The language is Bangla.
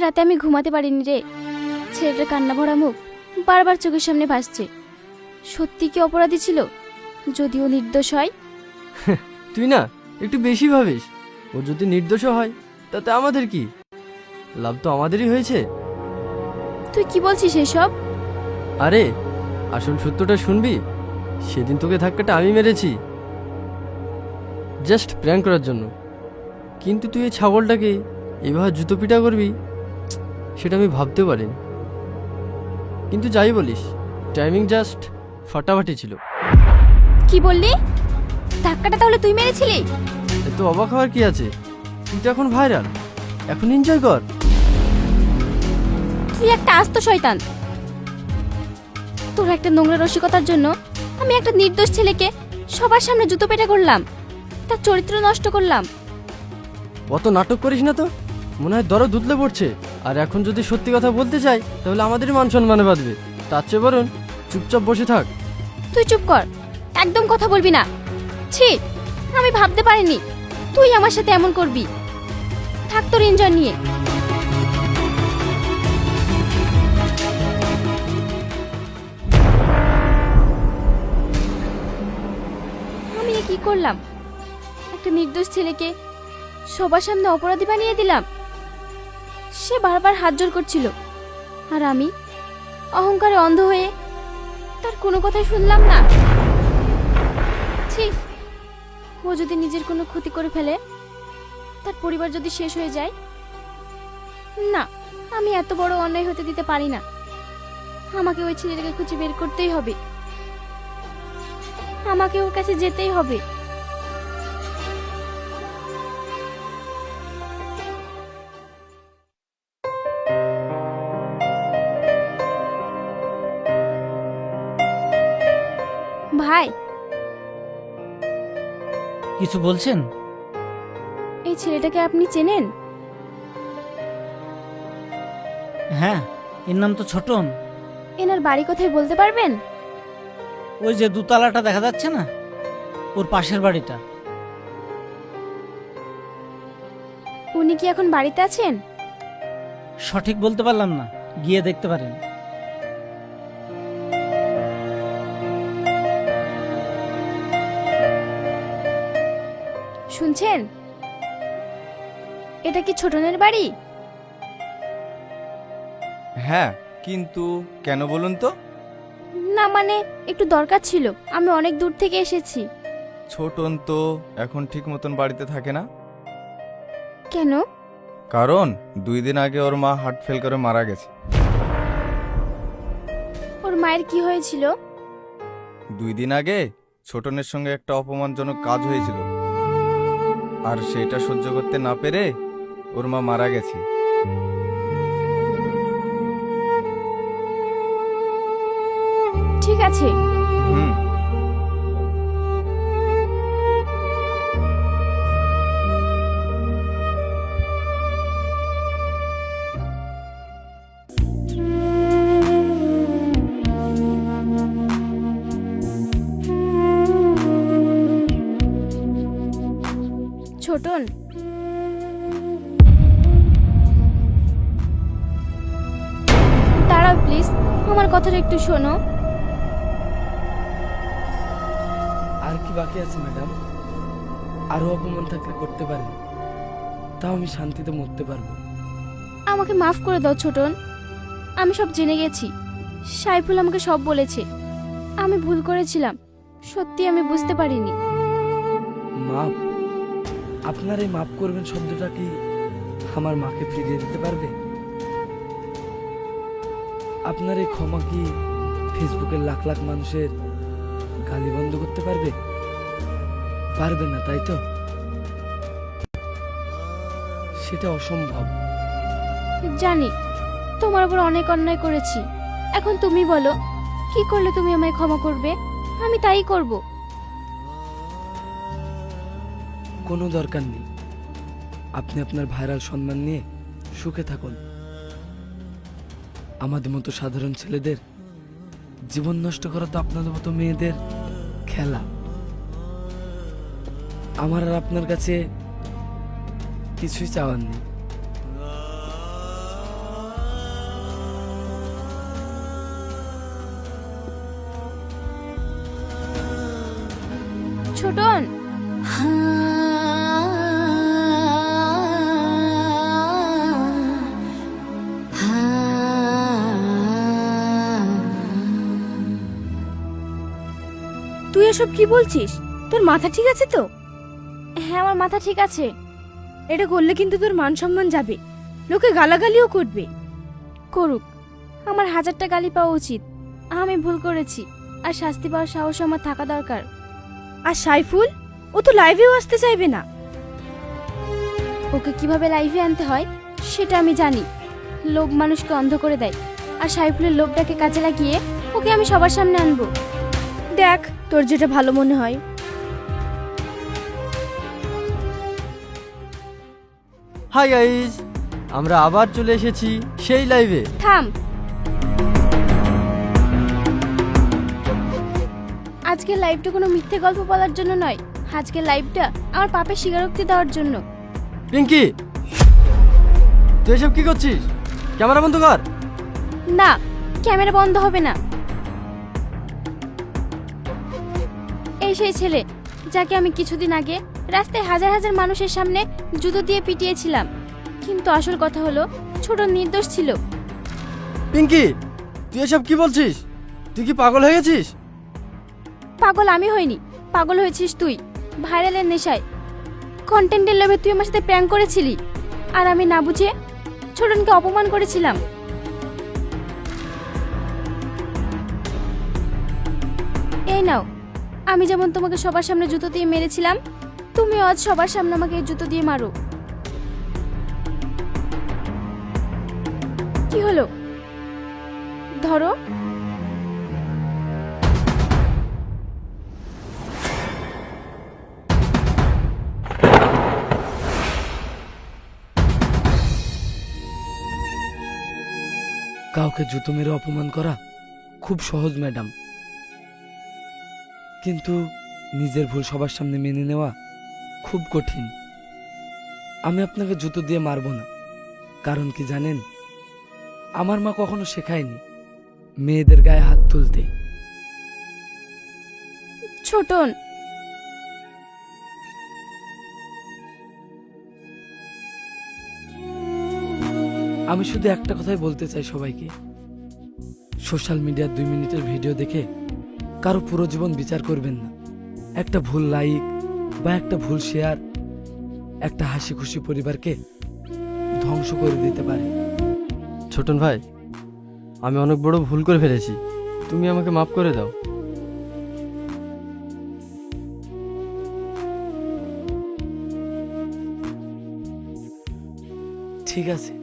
রাতে আমি ঘুমাতে পারিনি রে। ছেলেটার কান্না ভরা মুখ বারবার চোখের সামনে ভাসছে। সত্যি কি অপরাধী ছিল? যদিও নির্দোষ হয়। তুই না একটু বেশি ভাবিস। ও যদি নির্দোষ হয় তাতে আমাদের কি? লাভ তো আমাদেরই হয়েছে। তুই কি বলছিস এসব? আরে আসল সত্যটা শুনবি? সেদিন তোকে ধাক্কাটা আমি মেরেছি, জাস্ট প্র্যাঙ্ক করার জন্য। কিন্তু তুই এই ছাগলটাকে এভাবে জুতো পিটা করবি সেটা আমি ভাবতে পারিনি। কিন্তু যাই বলিস, টাইমিং জাস্ট ফাটাফাটি ছিল। কি বললি? ধাক্কাটা তাহলে তুই মেরেছিলি? এত অবাক হওয়ার কি আছে? তুই তো এখন ভাইরাল, এখন এনজয় কর। তুই একটা আস্ত শয়তান। তোর একটা নোংরা রসিকতার জন্য আমি একটা নির্দোষ ছেলেকে সবার সামনে জুতো পেটা করলাম, তার চরিত্র নষ্ট করলাম। অত নাটক করিস না তো, মনে হয় দরদ উতলে পড়ছে। আর এখন যদি সত্যি কথা বলতে চাই তাহলে আমাদেরই মান সম্মানে বাঁধবে। তার চেয়ে বরং চুপচাপ বসে থাক। তুই চুপ কর, একদম কথা বলবি না। ছি, আমি ভাবতে পারিনি তুই আমার সাথে এমন করবি। থাক তোর এনজয় নিয়ে। আমি এ কি করলাম? একটা নির্দোষ ছেলেকে সবার সামনে অপরাধী বানিয়ে দিলাম। সে বারবার হাত জোর করছিল, আর আমি অহংকারে অন্ধ হয়ে তার কোনো কথাই শুনলাম না। ছি, ও যদি নিজের কোনো ক্ষতি করে ফেলে, তার পরিবার যদি শেষ হয়ে যায়, না, আমি এত বড় অন্যায় হতে দিতে পারি না। আমাকে ওই ছেলেটাকে খুঁজে বের করতেই হবে। আমাকে ওর কাছে যেতেই হবে। ভাই, কিছু বলছেন? এই ছেলেটাকে আপনি চেনেন? হ্যাঁ, এর নাম তো ছোটন। এনার বাড়ি কোথায় বলতে পারবেন? ওই যে দুতলাটা দেখা যাচ্ছে না, ওর পাশের বাড়িটা। উনি কি এখন বাড়িতে আছেন? সঠিক বলতে পারলাম না, গিয়ে দেখতে পারেন। শুনছেন? এটা কি ছোটনের বাড়ি? হ্যাঁ, কিন্তু কেন বলুন তো? না মানে একটু দরকার ছিল, আমি অনেক দূর থেকে এসেছি। ছোটন তো এখন ঠিক মতন বাড়িতে থাকে না। কেন? কারণ 2 দিন আগে ওর মা হার্ট ফেল করে মারা গেছে। ওর মায়ের কি হয়েছিল? 2 দিন আগে ছোটনের সঙ্গে একটা অপমানজনক কাজ হয়েছিল, আর সেটা সহ্য করতে না পেরে ওর মা মারা গেছে। ঠিক আছে। হুম। ছোটন, দাঁড়াও প্লিজ, আমার কথাটা একটু শোনো। আর কি বাকি আছে ম্যাডাম? আরো অপমান থাকলে করতে পারেন, তাও আমি শান্তিতে মরতে পারবো। আমাকে মাফ করে দাও ছোটন, আমি সব জেনে গেছি। সাইফুল আমাকে সব বলেছে। আমি ভুল করেছিলাম, সত্যি আমি বুঝতে পারিনি। মাপ? আপনার এই মাপ করবেন শব্দটা কি আমার মাকে ফিরিয়ে দিতে পারবে? আপনার এই ক্ষমা কি ফেসবুকের লাখ লাখ মানুষের গালি বন্ধ করতে পারবে? পারবে না, তাই তো? সেটা অসম্ভব। জানি তোমার উপর অনেক অন্যায় করেছি। এখন তুমি বলো, কি করলে তুমি আমায় ক্ষমা করবে? আমি তাই করব। কোনো দরকার নেই, আপনি আপনার ভাইরাল সম্মান নিয়ে সুখে থাকুন। আমাদের মতো সাধারণ ছেলেদের জীবন নষ্ট করা তো আপনাদের মতো মেয়েদের খেলা। আমার আর আপনার কাছে কিছুই চাওয়ার নেই। ছোটন। তুই এসব কি বলছিস? তোর মাথা ঠিক আছে তো? হ্যাঁ, আমার মাথা ঠিক আছে। এটা করলে কিন্তু তোর মান সম্মান যাবে, লোকে গালাগালিও করবে। করুক, আমার 1000টা গালি পাওয়া উচিত। আমি ভুল করেছি, আর শাস্তি পাওয়ার সাহস আমার থাকা দরকার। আর সাইফুল, ও তো লাইভেও আসতে চাইবে না। ওকে কিভাবে লাইভে আনতে হয় সেটা আমি জানি। লোভ মানুষকে অন্ধ করে দেয়, আর সাইফুলের লোভটাকে কাজে লাগিয়ে ওকে আমি সবার সামনে আনবো। দেখ তোর যেটা ভালো মনে হয়। হাই গাইস, আমরা আবার চলে এসেছি সেই লাইভে। থাম। আজকের লাইভটা কোনো মিথ্যে গল্প বলার জন্য নয়, আজকের লাইভটা আমার পাপের স্বীকারোক্তি দেওয়ার জন্য। পিঙ্কি, তুই এসব কি করছিস? ক্যামেরা বন্ধ কর। না, ক্যামেরা বন্ধ হবে না। এই সেই ছেলে যাকে আমি কিছুদিন আগে রাস্তায় হাজার হাজার মানুষের সামনে জুতো দিয়ে পিটিয়েছিলাম, কিন্তু আসল কথা হলো ছোট নির্দোষ ছিল। পিঙ্কি, তুই এসব কি বলছিস? তুই কি পাগল হয়ে গেছিস? পাগল আমি হইনি, পাগল হয়েছিস তুই। ভাইরালের নেশায়, কন্টেন্টের লোভে তুই আমার সাথে প্র্যাঙ্ক করেছিলি, আর আমি না বুঝে ছোটনকে অপমান করেছিলাম। এই নাও, আমি যেমন তোমাকে সবার সামনে জুতো দিয়ে মেরেছিলাম, তুমি আজ সবার সামনে আমাকে এই জুতো দিয়ে মারো। কি হলো? ধরো। কাউকে জুতো মেরে অপমান করা খুব সহজ ম্যাডাম, কিন্তু নিজের ভুল সবার সামনে মেনে নেওয়া খুব কঠিন। আমি আপনাকে জুতো দিয়ে মারবো না, কারণ কি জানেন? আমার মা কখনো শেখায়নি মেয়েদের গায়ে হাত তুলতে। ছোটন, আমি শুধু একটা কথাই বলতে চাই সবাইকে, সোশ্যাল মিডিয়ার 2 মিনিটের ভিডিও দেখে কারো পুরো জীবন বিচার করবেন না। একটা ভুল লাইক বা একটা ভুল শেয়ার একটা হাসি খুশি পরিবারকে ধ্বংস করে দিতে পারে। ছোটন ভাই, আমি অনেক বড় ভুল করে ফেলেছি, তুমি আমাকে মাফ করে দাও। ঠিক আছে।